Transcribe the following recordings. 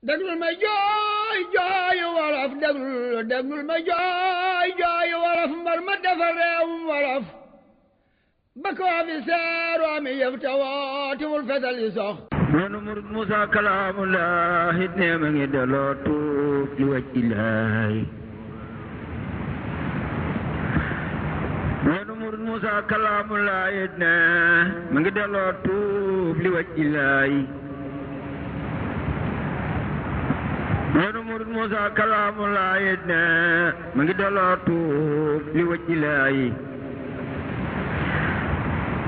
déglul ma jooy jooyu wolof déglul ma jooy jooyu wolof mbar ma defar réewum wolof ba ko fi seeru ami yëf te wootiwul fetal yi sox noonu murid Moussa kalaamullah it ne ma ngi delloo tuub li waj ilaay noonu murid Moussa kalaamullah it ne ma ngi delloo tuub li waj ilaay noonu murid Moussa kalaamullah it ne ma ngi delloo tuub li waj ilaay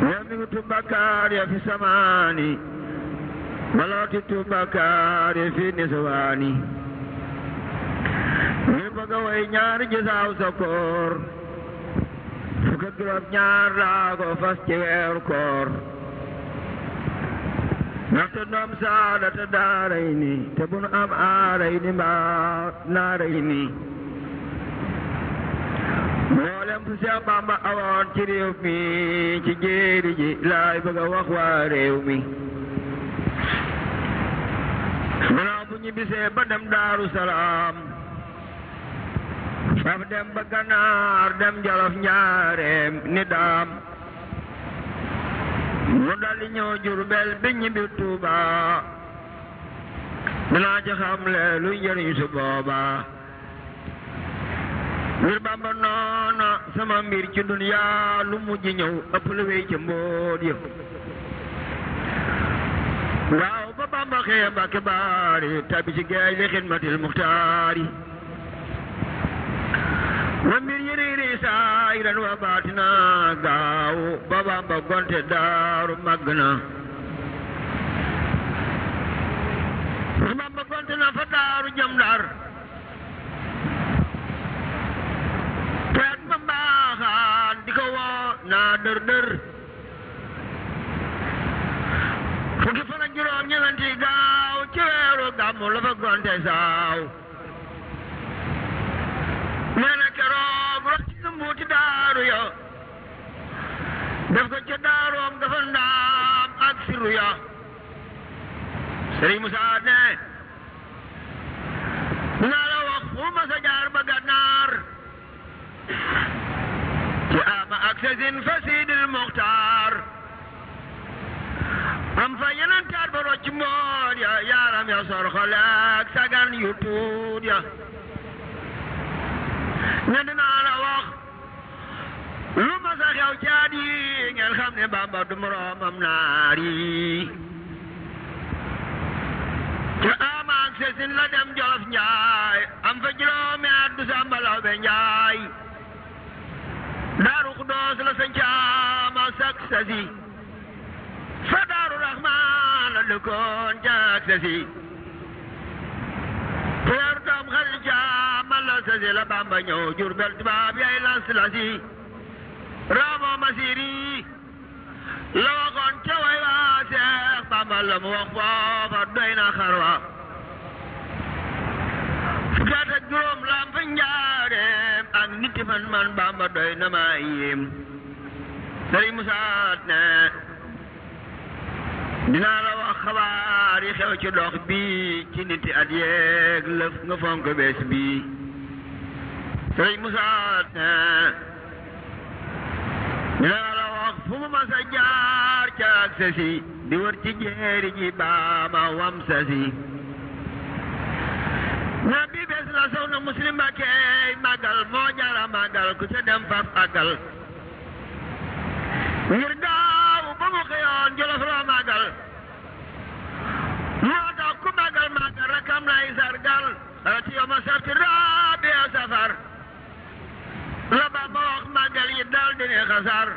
mi ngi tubakaar ya fi samaani walooti tubakaar ya fi niswaani ngir bëgg a way ñaari gisaaw sa koor fukk ak juróom ñaar laa ko fas ci weeru koor ndaxte doom saadata daaray ni te bu nu am aaray ni mbaa naaray ni mboolem fu Seex Bamba awoon ci réew mi ci jéeri ji laay bëgg a wax waa réew mi gannaaw bu ñu bisee ba dem Daaru Salaam faf dem ba Ganaar dem Jolof Njaareem ni daam mu daldi ñëw Jurbel bi ñibbi Touba dinaa ci xamle luy njëriñ su booba ngir Bamba noona sama mbir ci duniyaa lu mujj ñëw ëpp lu wéy ci mbóot yëpp waaw ba Bamba xëye Mbàkke baari tabi ci géej li xidmatil muxtaari wa mbir yi riiri saahiran wa baatina gaaw ba Bamba gonte daaru màgg na Bamba gonte na fa daaru jëm Ndar teet ma mbaaxaan di ko woo naa dër dër fukki fan ak juróom ñeenti gaaw ci weeru gàmmu la fa gonte saaw nee na keroog rocc ci mbuuti daaru ya def ko ca daaroom dafa ndaam ak siru ya Serigne Moussa ne naa la wax fu ma sa jaar ba Gànnaar ci ama ak sasin fa Sidil Muxtaar am fa yeneen taat ba rocc mboot ya yaaram ya sor xolaak sagan yu tuut ya ne dinaa la wax lu ma sa xew caat yi ngeen xam ne Bamba du moroomam naar yi ci ama ak sasin la dem Jolof Njaay am fa juróomi at du Samba Lawbe Njaay Daaru Xudoos la sa ncaama sak sasi fa Daaru Rahmaan la dëkkoon caak sasi teeru tam xal caama la sasi la Bamba ñëw Jurbel tubaab yay las lasi raamoo masiri la waxoon ca way waa Seex Bamba la mu wax foofa doy na xarwa fukki at ak juróom lam fa njaareem ak niti man Bamba doy na ma yéem Serigne Moussa ne dinaa la wax xabaar yi xew ci dox bi ci niti at yeeg lëf nga fonk bees bi Serigne Moussa ne dinaa la wax fu mu mas a jaar ca ak sasi di wër ci jeeri ji baama wam sasi na bi bés la soxna Muslim Mbakke màggal moo jara màggal ku ca dem faf àggal ngir daaw ba mu xëyoon Jolof la màggal moo tax ku màggal màggal rakam lay sargal ci yoma sarti rabi safar la ba ma wax màggal yi dal dine xasar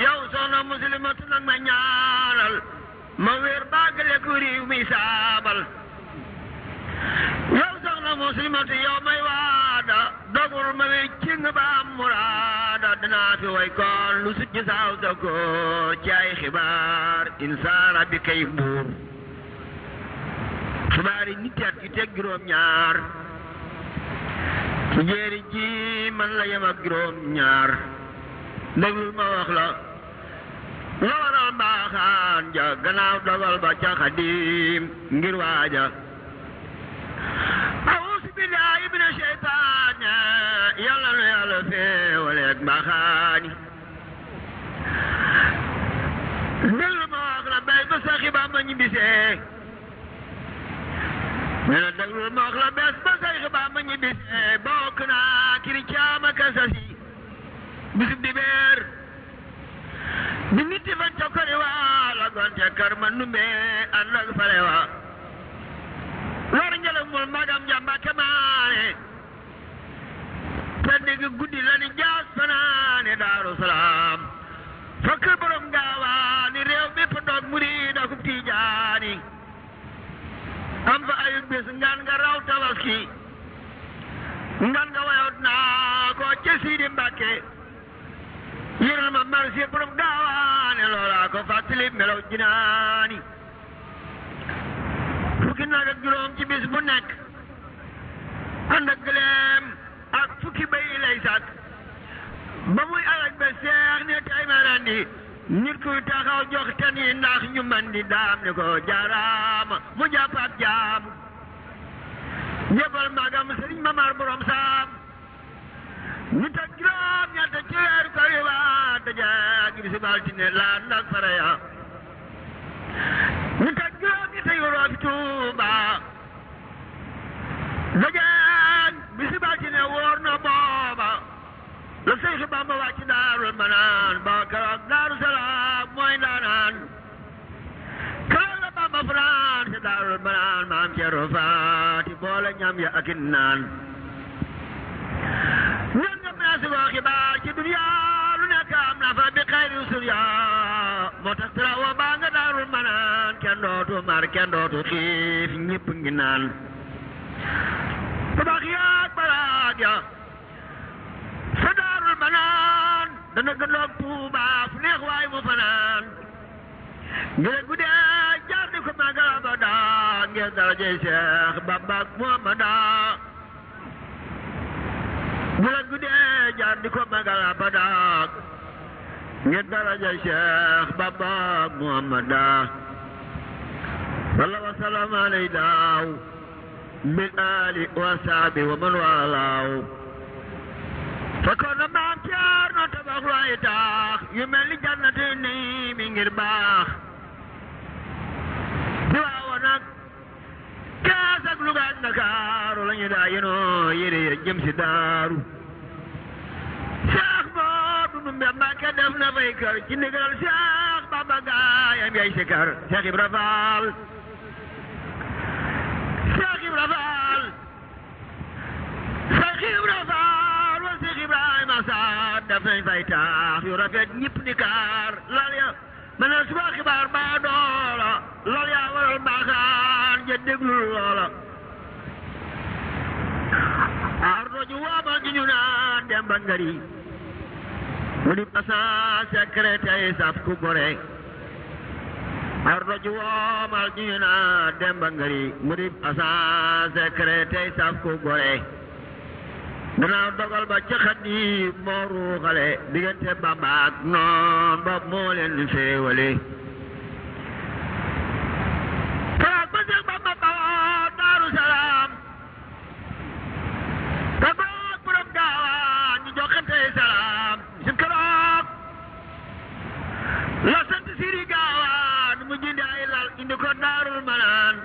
yow soxna Muslimatu nag ma ñaanal ma wér bàggale ku riiw mi saabal yow soxna Muslimatu yow may waada dogul ma wi cing ba am muraada dinaa fi way koon lu sut ci saaw sa koor ci ay xibaar insaara bi kay buur xibaar yi nit at yu teg juróom ñaar ci jéeri ji man la yem ak juróom ñaar déglul ma wax la waral mbaaxaan ja gannaaw dogal ba ca Xaadim ngir waaja mina seytaane yàlla nu yàlla féewaleeg mbaaxaani déglu ma wax la bés ba Seex Bamba ñibbisee nee na déglu ma wax la bés ba Seex Bamba ñibbisee bokk naa kiri caama kasasi bisub dibéer bi nit fan ca kori waa la gonte kër ma numbe ànd ak fare wa war njëlëg mul magam jàmba kemaane te digg guddi la ni jaas fanaane Daaru Salaam fekk borom gaawaani réew mépp doog murid ak tijaani am fa ay bés ngan nga raw tabaski ngan nga wayot naa ko ci Sidi Mbàkke yëral ma marché borom gaawaane loola ko fàttali melaw jinaani fukki nag ak juróom ci bis bu nekk ànd ak gëleem ak fukki bay lay sàkk ba muy alak ba seex ne tay ma rendi nit kuy taxaw jox ten yi ndax ñu man di daam ne ko jaaraama mu jàpp ak jaam jébal magam Sëriñ Mamar borom saam nit ak juróom ñett ci weer ko riwaat dajaag bi si baltine laa ndak faraya nit ak juróom ñett yoroo fi Touba dajaag bi si baltine wóor na booba la Seex Bamba wàcc Daarul Manaan ba keroog Daaru Salaam mooy ndaanaan keroog la Bamba France Daarul Manaan maam Ceerno Faati boole ñam ya ak naan ñan nga meesi ko xibaar ci dunya lu nekk am na fa bi xayri surya moo tax trawa baa nga Daarul Manaan kenn dootu mar kenn dootu xiif ñëpp ngi naan tabax yaak baraag ya fa Daarul Manaan dana gënoog Touba fu neex waay mu fanaan ngir guddee jaar di ko magal abada ngir darajay Seex Bamba ak Muhammada ngir guddee jaar di ko magal abada ngir darajay Seex Bamba ak Muhammada sallallahu wa sallam alay daaw bil ali wa sahbi wa man walaaw fekkoon na maam Ceerno tabax lu ay taax yu mel ni jannati nii mi ngir baax di waawoon nag Kees ak Luga ak Ndakaaru la ñu daa yenoo yére ya jëm si daaru Seex Moodu Ndumbe Mbàkke def na fay kër ci ndigal Seex Bamba gaayam yay si kër Seex Ibra Faal Seex Ibra Faal Seex Ibra Faal wa Seex Ibrahima Saar def nañ fay taax yu rafet ñëpp di kaar lal ya ma ne suba xibaar baa doola lal yaa waral baaxaan ja déglu loola ardo ju waamal ji ñu naan Demba Ngari mu di asan secrétaire saf ku gore ardo ju waamal ji ñu naan Demba Ngari mu di asan secrétaire saf ku gore gannaaw dogal ba ca Xaadim moo ruuxale diggante Bamba ak noon ba moo leen féewale keroog ba Seex Bamba bawoo Daaru Salaam te boog borom gaawaan ñu joxante salaam si keroog la sant Siri gaawaan mu jindi ay lal indi ko Daarul Manaan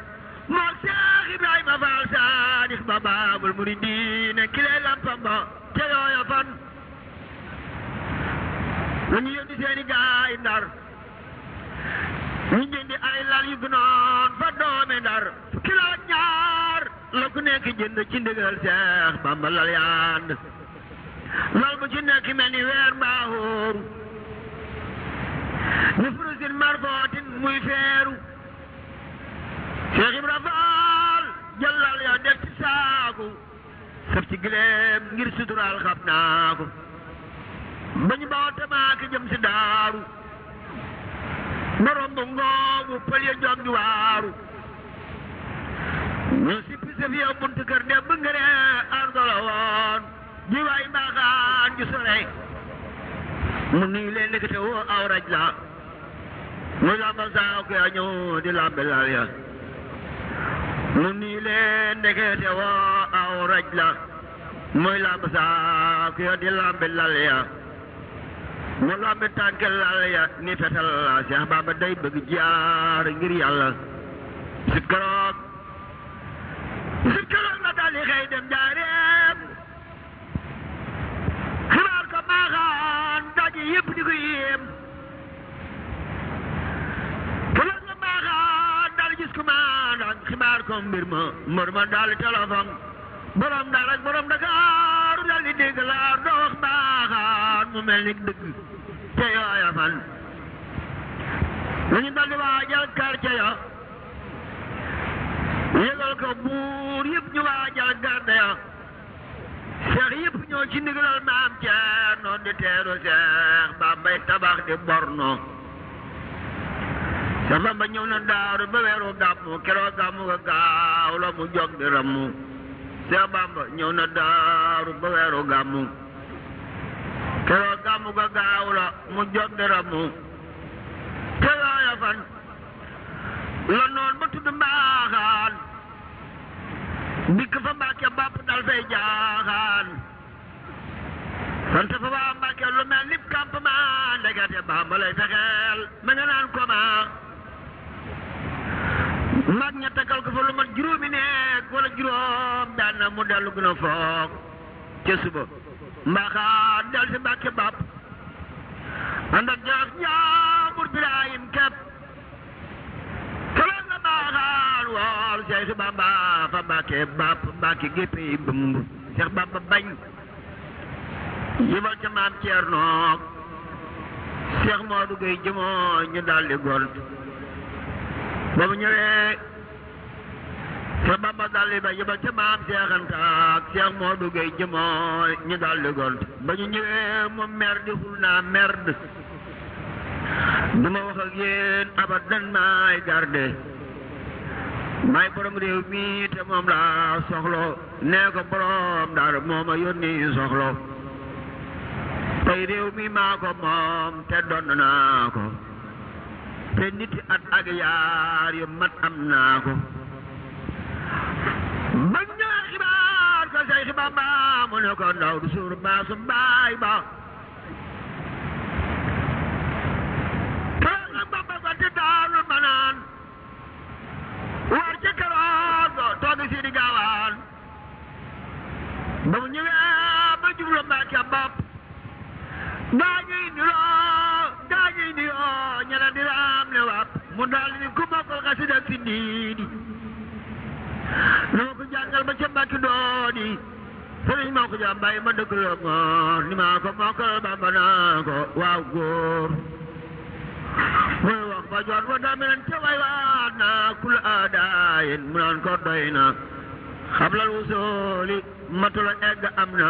moog Seex Ibrahima Faal Saadix ba Baabul Muridiin kile lampam ba ca yooya fan la ñu yónni seeni gaay Ndar ñu jëndi ay lal yu gënoon fa doomi Ndar fukki lal ak ñaar la ku nekk jënd ci ndigal Seex Bamba lal yaand lal bu ci nekk mel ni weer mbaaxóor ñu furusin marfootin muy feeru Seex Ibra Faal jël lal ya def ci saaku saf ci gileem ngir suturaal xam naa ko ba ñu bawoo tamaaki jëm si daaru ma romb ngoogu pël ya jom di waaru ñu sippi sa fiya buntu kër dem ba ngëre ardola woon ji waay mbaaxaan ju sore mu nuyu leen ndekete woo aw raj la mu lambal saaku ya ñëw di lambe lal ya mu nuyu leen ndekete woo aw raj la muy lamb saako ya di lambi lal ya mu lambi tànk lal ya ni fetal la Seex Bamba day bëgg jaar ngir yàlla si keroog la daal di xëy dem jaareem xibaar ko maaxaan daji yëpp di ko yéem keroog la maaxaan daal gis ko maandaan xibaar ko mbir ma daal di téléphone borom Ndar ak borom Dakar daal di dégg laa doo wax maaxaan mu mel ni dëgg te yooya fan lu ñu daal di waajal quartier ya yëgal ko buur yëpp ñu waajal garde ya seex yëpp ñoo ci ndigalal maam Ceerno di teeru Seex Bambay tabax di borno Seex Bamba ñëw na Daaru ba weeru gàmmu keroog gàmmu ga gaaw la mu jóg di rammu Seex Bamba ñëw na Daaru ba weeru gàmmu keroog gàmmu ga gaaw la mu jóg di rammu te yooya fan la noon ba tudd mbaaxaan dikk fa Mbàkke bopp dal fay jaaxaan sant fa waa Mbàkke lu mel ni campement ndekete Bamba lay fexeel ma nga naan koma mag ña takkal ko fa lu mat juróomi nekk wala juróom daan mu dellu gën a foog ca suba mbaaxaan del si Mbàkke bopp ànd ak jaaf ñaamur Birahim kepp keroog la mbaaxaan wool Seex Bamba fa Mbàkke bapp Mbàkke gépp yi bëmb Seex Bamba bañ yibal ca maam Ceerno Seex Moodu Gey jëmoo ñu daldi gont boobu ñëwee Seex Bamba daldi ba yibal ca maam Seex Anta ak Seex Moodu Gey jëmoo ñu daldi gont ba ñu ñëwee mu merde xul naa merde duma wax ak yéen abadan maay garde maay borom réew mi te moom laa soxlo nee ko borom Ndar mooma yónni soxlo tey réew mi maa ko moom te donn naa ko te nit at ak yaar yu mat am naa ko ba ñëwee xibaar ko Seex Bamba mu ne ko ndaw du suur baasu baay ba te daanul manaan war ca keroog toogi si di gaawaan ba mu ñëwee ba jublu Mbàkke bopp daañuy niroo ñeneen di raam ne wàpp mu daal ni ku mokkal xasida ak si ndiidi noo ko jàngal ba ca Mbàkke dooni sëriñ moo ko jàmbay ma dëkk la ngoor ni maa ko mokkal Bamba naa ko waaw góor muy wax ba joon wa damen te way waat na kul aadaayin mu naan ko doy na xablal wusooli matula egg am na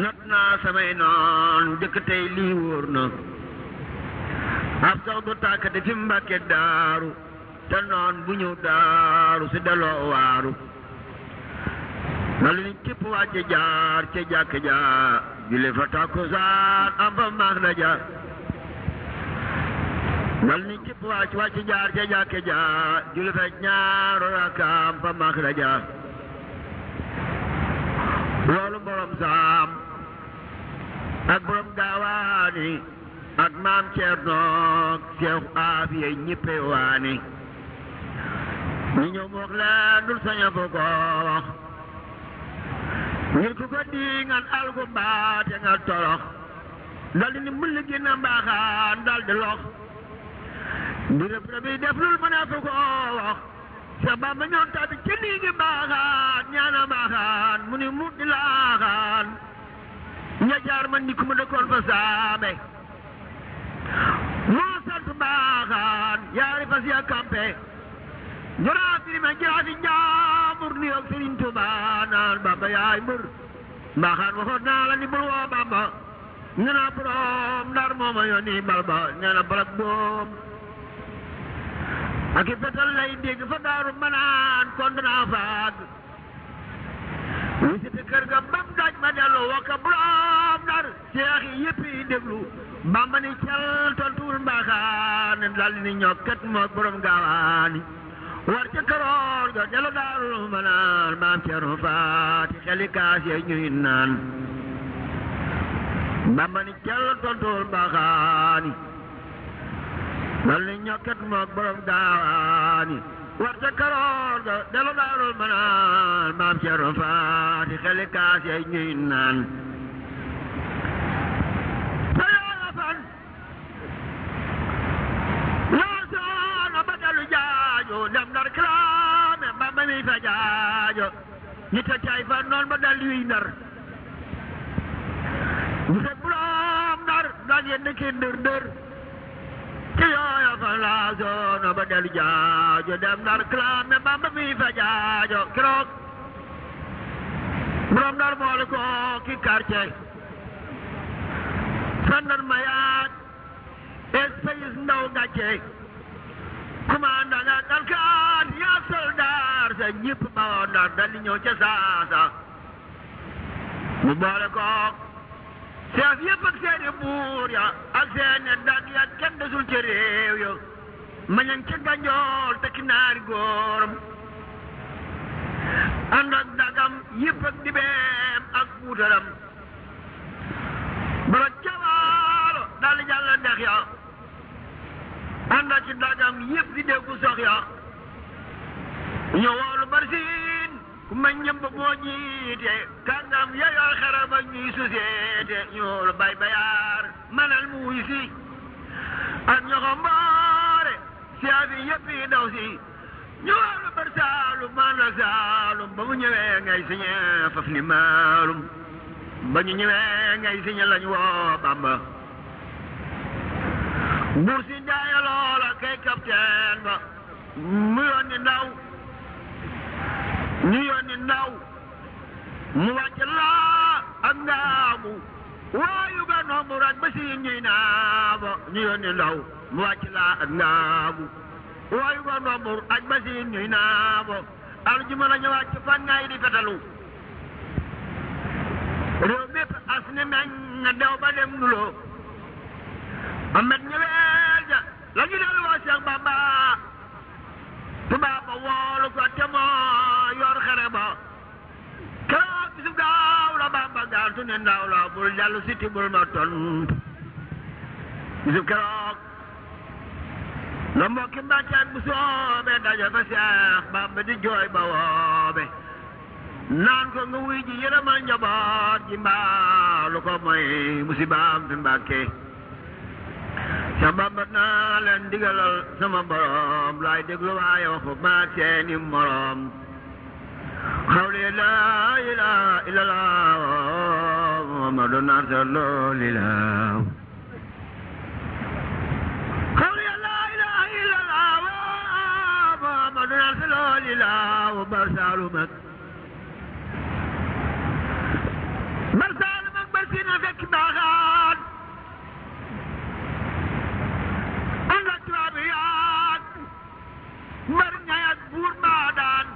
not naa samay noon jëkk tey lii wóor na ab sax du tàkkati fi Mbàkke daaru te noon bu ñëw daaru si delloo waaru na li ni képp wàcce jaar ca jàkk ja julli fa takkusaan am fa maax na ja dal ni képp wàcc jaar ca jàkke ja julli fa ñaaru rakaam fa maxraja loolu borom saam ak borom gaawaani ak maam Ceerno Seex Aafiya ñippe waani ñu ñëw mu wax leen dul saña fu ko wax ngir ku ko diingan alku baate nga torox dal di ni mbulli gi na mbaaxaan dal di lox di rëb rëbi def lul mën a fu ko wax Seex Bamba ñoon tabi ci nii ngi mbaaxaan ñaana mbaaxaan mu ni mut di laaxaan ña jaar man ni ku ma dëkkoon fa saabe moo sant mbaaxaan yaari fas ya kampe joraa firime jiraa fi njaambur ni yoog Sëriñ Tuuba naan Bamba yaay mbër mbaaxaan waxoon naa la ni bul woo Bamba ñu naa borom Ndar mooma yónni bal ba nee na balak boom ak i fetal lay dégg fa Daaru Manaan kon danaa faag visité kër ga bam daj ma dellu wakka borom Ndar seex yi yëpp yi déglu Bamba ni cel tontuwul mbaaxaan dal ni ñokkat moo borom gaawaani war ca karoor ga delu daarul manaan maam Cerno Faati xeli kaas ya ñuy naan Bamba ni cell tontul baxaani dal ni ñokket mook borom gaani war ca karoor ga delu daarul manaan maam Cerno Faati xeli kaas ya ñuy naan dem Ndar kalaame Bamba mi fa jaajo ñi ta cay fa noon ba dal yuy Ndar ñu fekk buloom Ndar daan yenn ki ndër ndër ci yooya fa laasoona ba dal jaajo dem Ndar kalaame Bamba mi fa jaajo keroog buloom Ndar boole ko ki quartier fandar ma yaat espèce ndaw gàcce commandant nga kalkaan yaa soldaar sa ñëpp bawoo Ndar dal di ñëw ca saasa mu boole kook chef yëpp ak seeni buur ya ak seeni dag ya kenn desul ci réew ya mañan ca ganjool te ki naari góoram ànd ak dagam yëpp ak dibeem ak puutaram bala cawaalo dal di jàll ndex ya ànd ci dagam yëpp di déggu sox ya ñu woolu barsin ku ma ñëmb moo jiite kàngam ya yor xaraba ñuy société ñu woolu bay bayaar manal mu wuy si ak ñoxo mboore siyaabi yëpp yi daw si ñu woolu bar saalum manal saalum ba mu ñëwee ngay siñe faf ni maalum ba ñu ñëwee ngay siñe lañ woo Bamba buur si njaaya loola kay capitaine ba mu yónni ndaw mu wàcc laa ak ngaamu waayu ga nombu rek ba si ñuy naabo ñu yónni ndaw mu wàcc laa ak ngaamu waayu ga nombu ak ba si ñuy naabo aljuma la ñu wàcc fan ngay di fetalu réew mépp as ni meñ na dew ba dem nuloo amet ñëweel ja la ñu dellu waa Cheikh Bamba Touba ba woolu ko te moo yor xare ba keroog bisu gaaw la Bamba gaantu ne ndaw la bul dellu siti bul ma tontu bisu keroog la mbokki mbàcceeg bu soobe daje fa Cheikh Bamba di jooy ba woobe naan ko nga wuy ji yërëmal njaboot ji mbaa lu ko mooy musibaam fi Mbàkke sa Bamba naa leen digalal sama borom laay déglu waaye waxu maag seeni morom xawli laa ilaaha illallah Muhammadun rasulullah xawli laa ilaaha illallah Muhammadun rasulullah barsaalumak barsina fekk baaxaan mbar ñay ak buur baadaan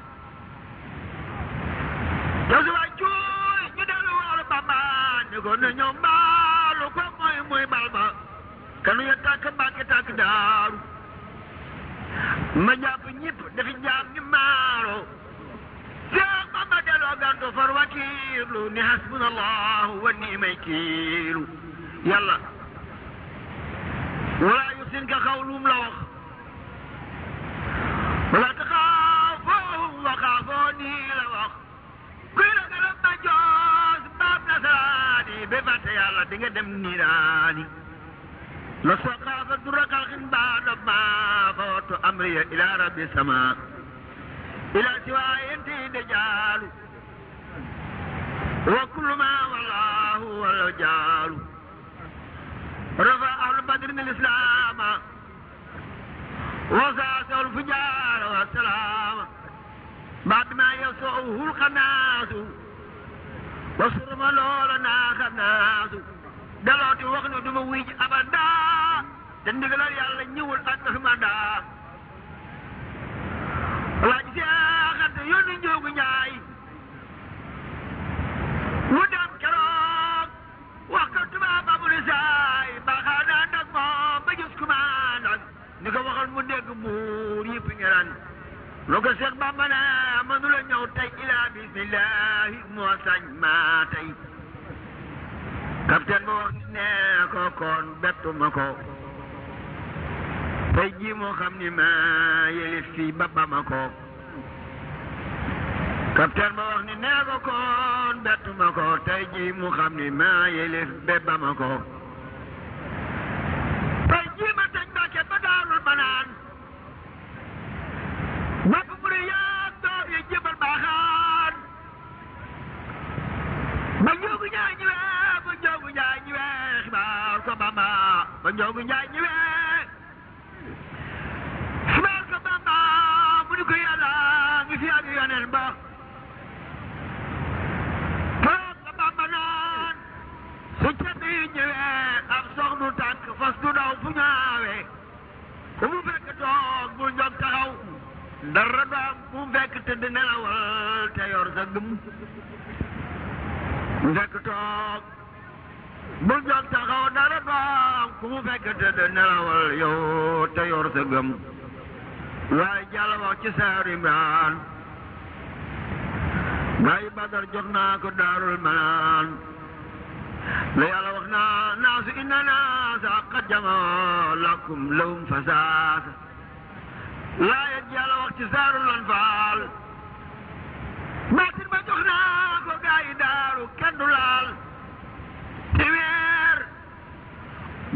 yasuwa cuuy ñu dellu woolu Bamba ni ko ne ñoom baalu ko muy bal ba kanu ya tàkk Mbàkke tàkk Daaru ma jàpp ñëpp dafi jaam ni maaro Seex Bamba delloo gantu far wakiilu ni hasbunallahu wa ni'mal wakiilu yàlla wala yusin ka xawlum la wax wala taxaafoo waxaafooni la wax kuy la gën a majoos baab nasaraani ba fàtte yàlla di nga dem niiraani la soo xaafa du rakal xin baada maa fawatu amriya ila rabbi sama ila siwaayenti de jaalu wa kullu ma wallahu wala jaalu rafa ahlu badrin al islaama وساسوا الفجار والسلام بعد ما يسوءه الخناس وصرم لولنا خناس دلوتي وخنو دم ويج أبدا تندقل يالا نيول أكمدا لا جاءت يوني جوغ جاي ودم كروك وقت ما بابو نساي بخانا نقم بجس كمانا ni ko waxal mu dégg buur yëpp ngeran lu ko Seex Bamba ne mënu la ñëw tey ilaa bismillahi moo sañ maa tey capitaine ba wax ne ko kon bettu ma ko tey jii moo xam ni ma yelif fii ba Bamako capitaine ba wax ni nee ko kon bettu ma ko tey jii mu xam ni ma yelif ba Bamako tey jii ma tëj Mbàkke ba Daarul Manaan bopp mu ne yaa doom yi jëbal baaxaan ba Njoogu Njaay ñëwee ba Njoogu Njaay ñëwee xibaar ko Bamba ba Njoogu Njaay ñëwee xibaar ko Bamba mu ni ko yàlla ngi fi ak yoneen ba toog la Bamba naan su ceeb yi ñëwee ab soxnu tànk fas du daw fu ñaawee ku mu fekk toog bul jóg taxaw dara doom ku mu fekk tëdd nelawal te yor sa gëm mu fekk toog bul jóg taxaw dara doom ku mu fekk tëdd nelawal yow te yor sa gëm waaye Yàlla wax ci Saaru Imraan waaye Badar jox naa ko Daarul Manaan la Yàlla wax naa naasu inna naasa qad jamaa lakum lahum fasaasa laaye Yàlla wax ci Saarul Anfaal baatin ba jox naa ko gaa yi daaru kenn du laal téeméer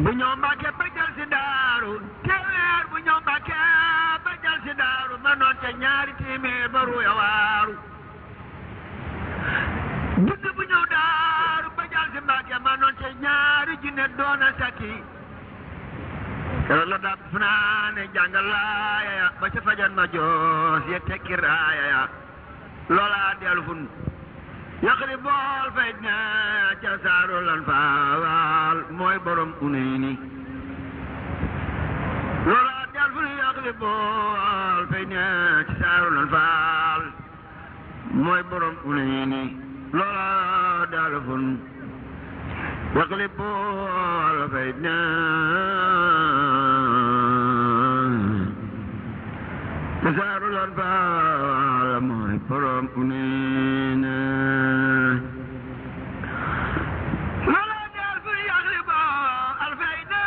bu ñëw Mbàkke ba jël si daaru téeméer bu ñëw Mbàkke ba jël si daaru ma noon ca ñaari téeméer ba ruuya waaru junni bu ñëw daaru ba jël si Mbàkke ma noon ca ñaari junne doona sakki keroog la daab fanaane jàngal laaya ya ba ca fajan ma joos ya tekki raaya ya loola dellu fun yaqri bool fay na ca Saarul Anfaal mooy borom uneyni loola dellu fun yaqri bool fay na ca Saarul Anfaal mooy borom uneyni loola dellu fun yaqri bool fay na ca Saarul Anfaal mooy borom uneyni loola dellu fun yaqri bool fay na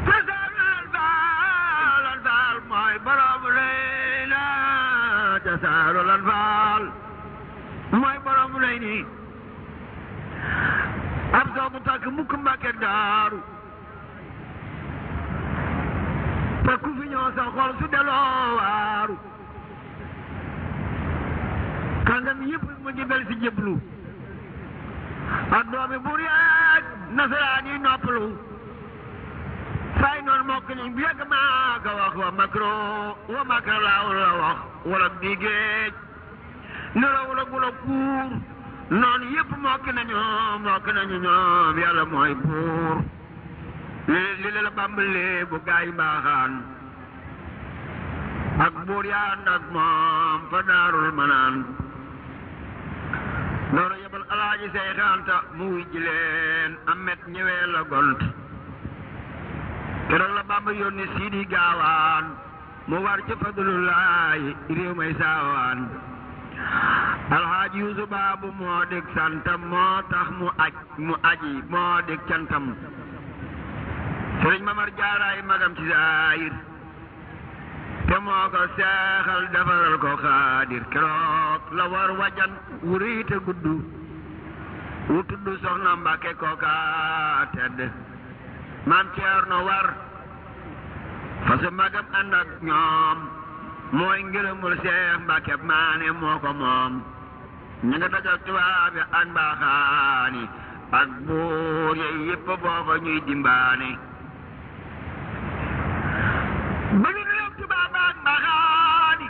ca Saarul Anfaal mooy borom uneyni ca Saarul Anfaal mooy borom uneyni ab soo mu tàkk mukk Mbàkke daaru te ku fi ñëw sa xol su delloo waaru kàngam yëpp mu jibel si jéblu ak doomi buur yeeg nasaraan yi noppalu say noon mokk ni bu yegg maa ka wax wa makro laaw la wax wala bii géej nelaw la gula kuur noonu yëpp mokk nañu ñoom Yàlla mooy buur li la bàmbalee bu gaay mbaaxaan ak buur yaa ànd ak moom fa Daarul Manaan loolu yebal Alaaji Seex Anta mu wujj leen amet ñëwee la gont keroog la Bàmba yónni Sidi Gaawaan mu war ci Fadlulaahi réew may saawaan Alhaaji Yuusu Baabu moo dig santam moo tax mu aji moo dig cantam Sëriñ Mamar Jaaraay magam ci zaahir te moo ko seexal defaral ko xaadir keroog la war wajan wu rëy te gudd wu tudd Soxna Mbàkke kooka tedd Maam Ceerno war fase magam ànd ak ñoom mooy ngërëmul Seex Mbàkke maane moo ko moom ñu nga dajal tubaab yi ak mbaaxaani ak buur yi yëpp booba ñuy dimbaane ba ñu nuyoog tubaab ak mbaaxaani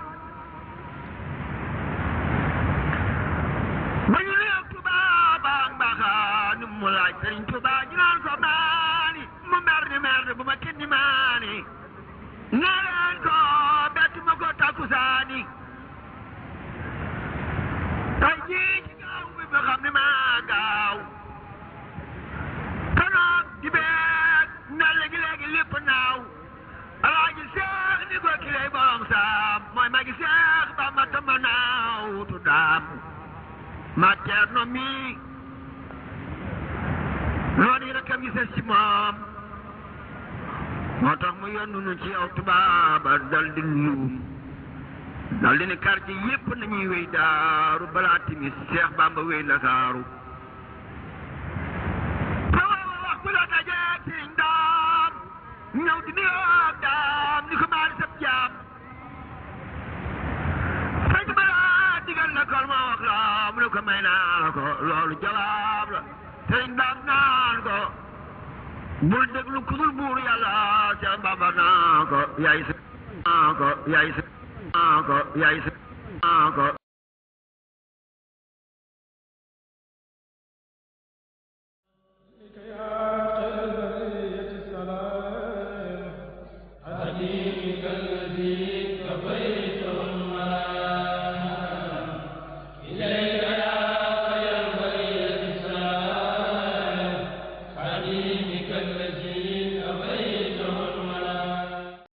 ba ñu nuyoog tubaab ak mbaaxaani mu laaj Sëriñ Tuubaa ñu naan ko maani mu mer bu ma kenn di maani nee leen ko bett ma ko takkusaani tey jii ci gaaw bi nga xam ne maa gaaw kanoog di beeg na léegi lépp naa saam mooy magi Seex Bamba tama naaw tu daam ma Ceerno mi noonu yi rakam yi ses ci moom moo tax mu yónnu nu ci yow tubaaba dal di luum dal di ne quartier yépp nañuy wéy daaru balaa timis Seex Bamba wéy Ndakaaru waxtu la dajeeg Sëriñ Daam ñëw di nuyoo daam ni ko maari sab jaam fekk ma laa digal la kol ma wax la mu ne ko may naa ko loolu jawaab la Sëriñ Daam naan ko bul déglu ku dul buur Yàlla Seex Bamba naa ko yaay sa ko yaay sa ko yaay sa ko الذي